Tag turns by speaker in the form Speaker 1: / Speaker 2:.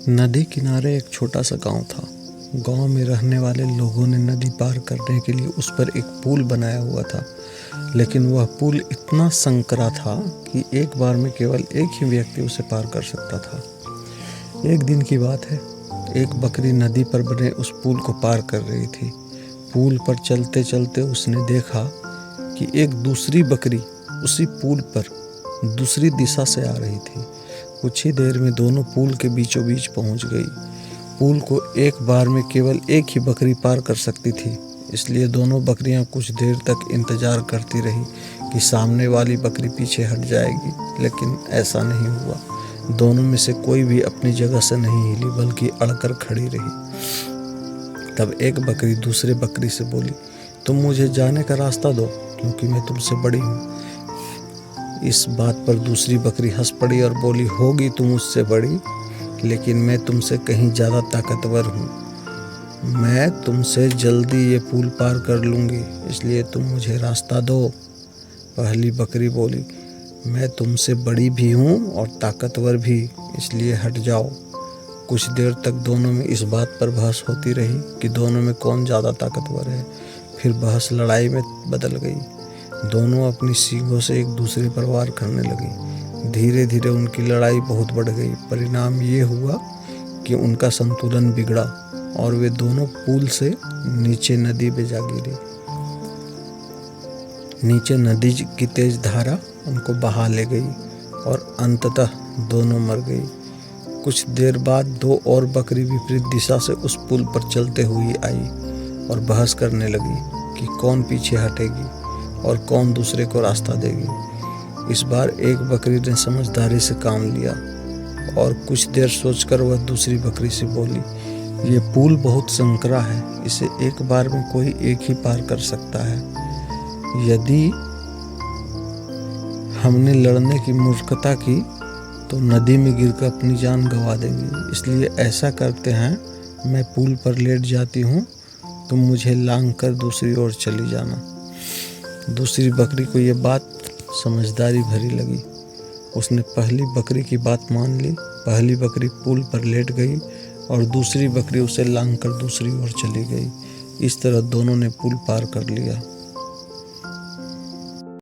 Speaker 1: नदी किनारे एक छोटा सा गांव था। गांव में रहने वाले लोगों ने नदी पार करने के लिए उस पर एक पुल बनाया हुआ था, लेकिन वह पुल इतना संकरा था कि एक बार में केवल एक ही व्यक्ति उसे पार कर सकता था। एक दिन की बात है, एक बकरी नदी पर बने उस पुल को पार कर रही थी। पुल पर चलते चलते उसने देखा कि एक दूसरी बकरी उसी पुल पर दूसरी दिशा से आ रही थी। कुछ ही देर में दोनों पुल के बीचों बीच पहुंच गई। पुल को एक बार में केवल एक ही बकरी पार कर सकती थी, इसलिए दोनों बकरियां कुछ देर तक इंतजार करती रही कि सामने वाली बकरी पीछे हट जाएगी, लेकिन ऐसा नहीं हुआ। दोनों में से कोई भी अपनी जगह से नहीं हिली, बल्कि अड़कर खड़ी रही। तब एक बकरी दूसरे बकरी से बोली, तुम मुझे जाने का रास्ता दो, क्योंकि मैं तुमसे बड़ी हूँ। इस बात पर दूसरी बकरी हंस पड़ी और बोली, होगी तुम मुझसे बड़ी, लेकिन मैं तुमसे कहीं ज़्यादा ताकतवर हूँ। मैं तुमसे जल्दी ये पुल पार कर लूँगी, इसलिए तुम मुझे रास्ता दो। पहली बकरी बोली, मैं तुमसे बड़ी भी हूँ और ताकतवर भी, इसलिए हट जाओ। कुछ देर तक दोनों में इस बात पर बहस होती रही कि दोनों में कौन ज़्यादा ताकतवर है। फिर बहस लड़ाई में बदल गई। दोनों अपनी सींगों से एक दूसरे पर वार करने लगी। धीरे धीरे उनकी लड़ाई बहुत बढ़ गई। परिणाम ये हुआ कि उनका संतुलन बिगड़ा और वे दोनों पुल से नीचे नदी में जा गिरे। नीचे नदी की तेज धारा उनको बहा ले गई और अंततः दोनों मर गई। कुछ देर बाद दो और बकरी विपरीत दिशा से उस पुल पर चलते हुए आई और बहस करने लगी कि कौन पीछे हटेगी और कौन दूसरे को रास्ता देगी। इस बार एक बकरी ने समझदारी से काम लिया और कुछ देर सोचकर वह दूसरी बकरी से बोली, ये पुल बहुत संकरा है, इसे एक बार में कोई एक ही पार कर सकता है। यदि हमने लड़ने की मूर्खता की तो नदी में गिरकर अपनी जान गंवा देंगे, इसलिए ऐसा करते हैं, मैं पुल पर लेट जाती हूँ, तुम मुझे लांघ कर दूसरी ओर चली जाना। दूसरी बकरी को यह बात समझदारी भरी लगी। उसने पहली बकरी की बात मान ली। पहली बकरी पुल पर लेट गई और दूसरी बकरी उसे लांघ कर दूसरी ओर चली गई। इस तरह दोनों ने पुल पार कर लिया।